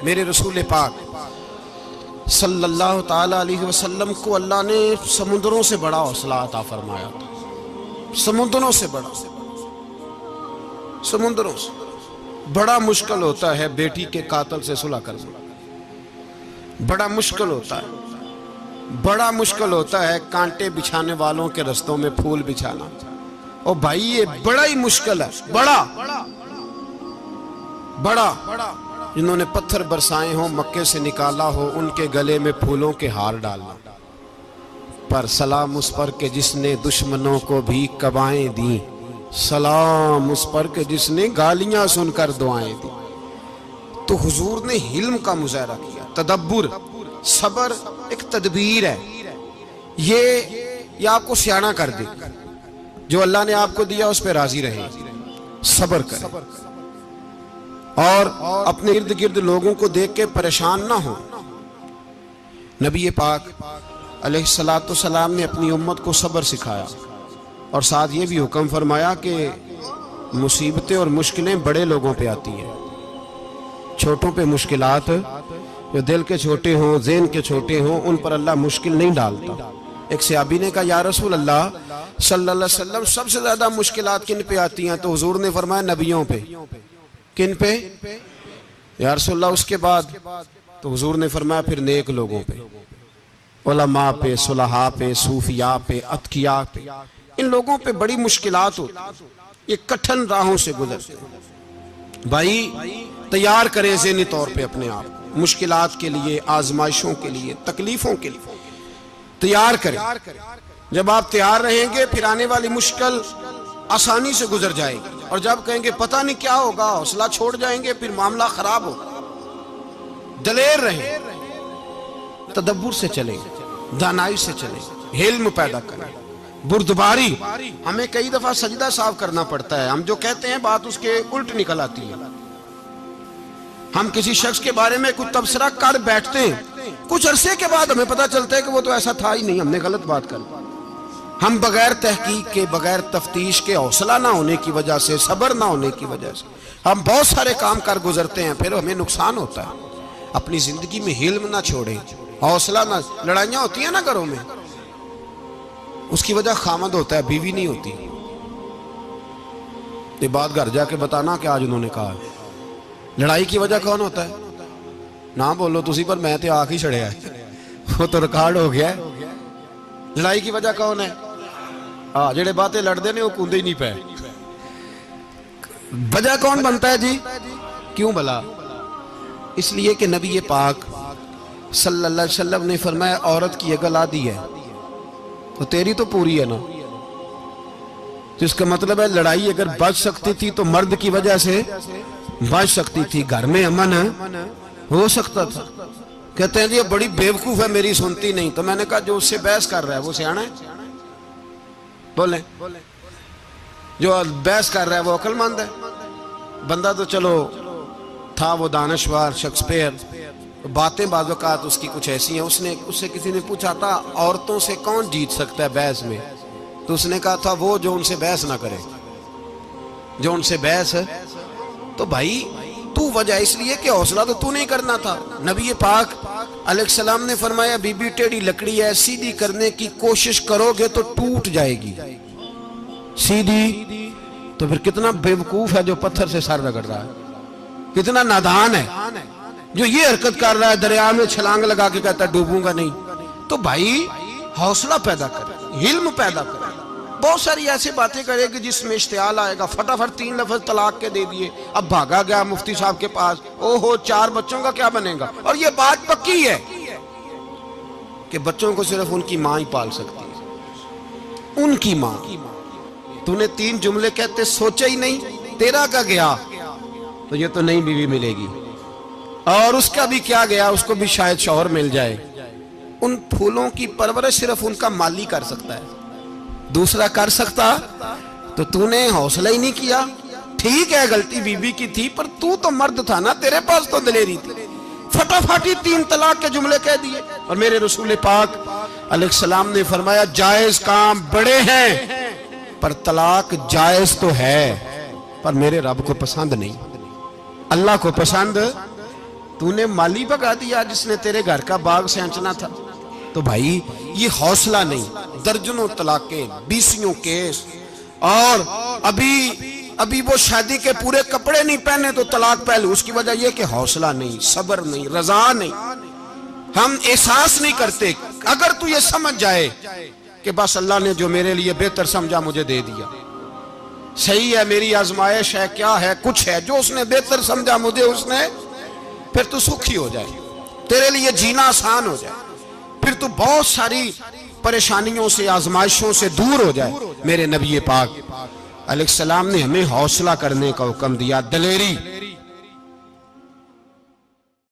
मेरे रसूल पाक सल्लल्लाहु ताला अलैहि वसल्लम को अल्लाह ने समुद्रों से बड़ा हौसला अता फरमाया था। समुद्रों से बड़ा, समुद्रों से बड़ा मुश्किल होता है बेटी के कातिल से सुलह करना, बड़ा मुश्किल होता है, बड़ा मुश्किल होता है कांटे बिछाने वालों के रस्तों में फूल बिछाना। ओ भाई ये बड़ा ही मुश्किल है, बड़ा बड़ा। जिन्होंने पत्थर बरसाए हो, मक्के से निकाला हो, उनके गले में फूलों के हार डालना। पर सलाम उस पर के जिसने दुश्मनों को भी कबाएं दी, सलाम उस पर के जिसने गालियां सुनकर दुआएं दी। तो हुजूर ने हिल्म का मुजाहरा किया, तदब्बुर, सबर एक तदबीर है। ये आपको सियाना कर दे, जो अल्लाह ने आपको दिया उस पर राजी रहे, सबर करें और अपने इर्द गिर्द लोगों को देख के परेशान ना हो। नबी पाक अलैहिस्सलातु सलाम ने अपनी उम्मत को सब्र सिखाया और साथ ये भी हुक्म फरमाया कि मुसीबतें और मुश्किलें बड़े लोगों पे आती हैं, छोटों पे मुश्किलात, जो दिल के छोटे हों, ज़हन के छोटे हों, उन पर अल्लाह मुश्किल नहीं डालता। एक सहाबी ने कहा, या रसूल अल्लाह सल्लल्लाहु अलैहि वसल्लम, सबसे ज्यादा मुश्किलात किन पे आती हैं? तो हुजूर ने फरमाया नबियों पे। किन पे? या रसूल अल्लाह उसके बाद? तो हुजूर ने फरमाया फिर नेक लोगों पे, उलमा पे, सुलहा पे, सूफिया पे, अतकिया पे। इन लोगों पे बड़ी मुश्किलात होती, ये कठिन राहों से गुजरते। भाई तैयार करें ज़हनी तौर पे अपने आप मुश्किलात के लिए, आजमाइशों के लिए, तकलीफों के लिए तैयार करें। जब आप तैयार रहेंगे फिर आने वाली मुश्किल आसानी से गुजर जाएगी, और जब कहेंगे पता नहीं क्या होगा, हौसला छोड़ जाएंगे, फिर मामला खराब होगा। दलेर रहे, तदब्बुर से चले, दानाई से चले, हिल्म पैदा करें, बुर्दबारी। हमें कई दफा सजदा साफ करना पड़ता है, हम जो कहते हैं बात उसके उल्ट निकल आती है। हम किसी शख्स के बारे में कुछ तबसरा कर बैठते हैं, कुछ अरसे के बाद हमें पता चलता है कि वो तो ऐसा था ही नहीं, हमने गलत बात कर। हम बगैर तहकीक के, बगैर तफ्तीश के, हौसला ना होने की वजह से, सब्र ना होने की वजह से हम बहुत सारे काम कर गुजरते हैं, फिर हमें नुकसान होता है। अपनी जिंदगी में हिल्म ना छोड़ें, हौसला ना। लड़ाइयां होती है ना घरों में, उसकी वजह खामद होता है, बीवी नहीं होती। ये बात घर जाके बताना कि आज उन्होंने कहा। लड़ाई की वजह कौन होता है? ना बोलो तुसी, पर मैं तो आख ही छड़िया है, वो तो रिकॉर्ड हो गया है। लड़ाई की वजह कौन है? हाँ, जेड़े बातें लड़ते ने वो कूदे ही नहीं पे। वजह कौन बनता है जी? क्यों भला? इसलिए कि नबी पाक सल्लल्लाहु अलैहि वसल्लम ने फरमाया, औरत की अगल आदि है तो तेरी तो पूरी है ना। तो इसका मतलब है लड़ाई अगर बच सकती थी तो मर्द की वजह से बच सकती थी, घर में अमन हो सकता था। कहते हैं जी ये बड़ी बेवकूफ है, मेरी सुनती नहीं। तो मैंने कहा जो उससे बहस कर रहा है वो सियाना है? बोले जो बहस कर रहा है वो अक्लमंद है? बंदा तो चलो था वो दानश्वर शेक्सपियर, बातें बाज़ औक़ात उसकी कुछ ऐसी हैं। उससे किसी ने पूछा था औरतों से कौन जीत सकता है बहस में, तो उसने कहा था वो जो उनसे बहस ना करे, जो उनसे बहस है। तो भाई तू वजह इसलिए कि हौसला तो तू नहीं करना था। नबी पाक अलैहिस्सलाम ने फरमाया, बीबी टेढ़ी लकड़ी है, सीधी करने की कोशिश करोगे तो टूट जाएगी। सीधी तो फिर कितना बेवकूफ है जो पत्थर से सर रगड़ रहा है, कितना नादान है जो ये हरकत कर रहा है, दरिया में छलांग लगा के कहता है डूबूंगा नहीं। तो भाई हौसला पैदा करे, हिल्म पैदा करे। बहुत सारी ऐसी बातें करेगी जिसमें इश्तियाल आएगा, फटाफट 3 लफ्ज तलाक के दे दिए, अब भागा गया मुफ्ती साहब के पास, ओहो 4 बच्चों का क्या बनेगा। और ये बात पक्की है कि बच्चों को सिर्फ उनकी मां ही पाल सकती है, उनकी मां। तूने 3 जुमले कहते सोचा ही नहीं, तेरा का गया तो ये तो नई बीवी मिलेगी, और उसका भी क्या गया, उसको भी शायद शौहर मिल जाए। उन फूलों की परवरिश सिर्फ उनका माली कर सकता है, दूसरा कर सकता। तो तूने हौसला ही नहीं किया। ठीक है गलती बीबी की थी, पर तू तो मर्द था ना, तेरे पास तो दलेरी थी। फटाफट ही 3 तलाक के जुमले कह दिए। और मेरे रसूल पाक अलैहिस्सलाम ने फरमाया, जायज काम बड़े हैं पर तलाक जायज तो है, पर मेरे रब को पसंद नहीं, अल्लाह को पसंद तूने माली भगा दिया जिसने तेरे घर का बाग सेंचना था। तो भाई ये हौसला नहीं, दर्जनों तलाकें, 20 केस, और अभी वो शादी के पूरे कपड़े नहीं पहने तो तलाक पहले। उसकी वजह यह कि हौसला नहीं, सब्र नहीं, रजा नहीं, हम एहसास नहीं करते। अगर तू ये समझ जाए कि बस अल्लाह ने जो मेरे लिए बेहतर समझा मुझे दे दिया, सही है, मेरी आजमाइश है, क्या है, कुछ है, जो उसने बेहतर समझा मुझे उसने, फिर तू सुखी हो जाए, तेरे लिए जीना आसान हो जाए, फिर तू बहुत सारी परेशानियों से, आजमाइशों से दूर हो जाए। मेरे नबी पाक अलैहिस्सलाम ने हमें हौसला करने का हुक्म दिया, दलेरी।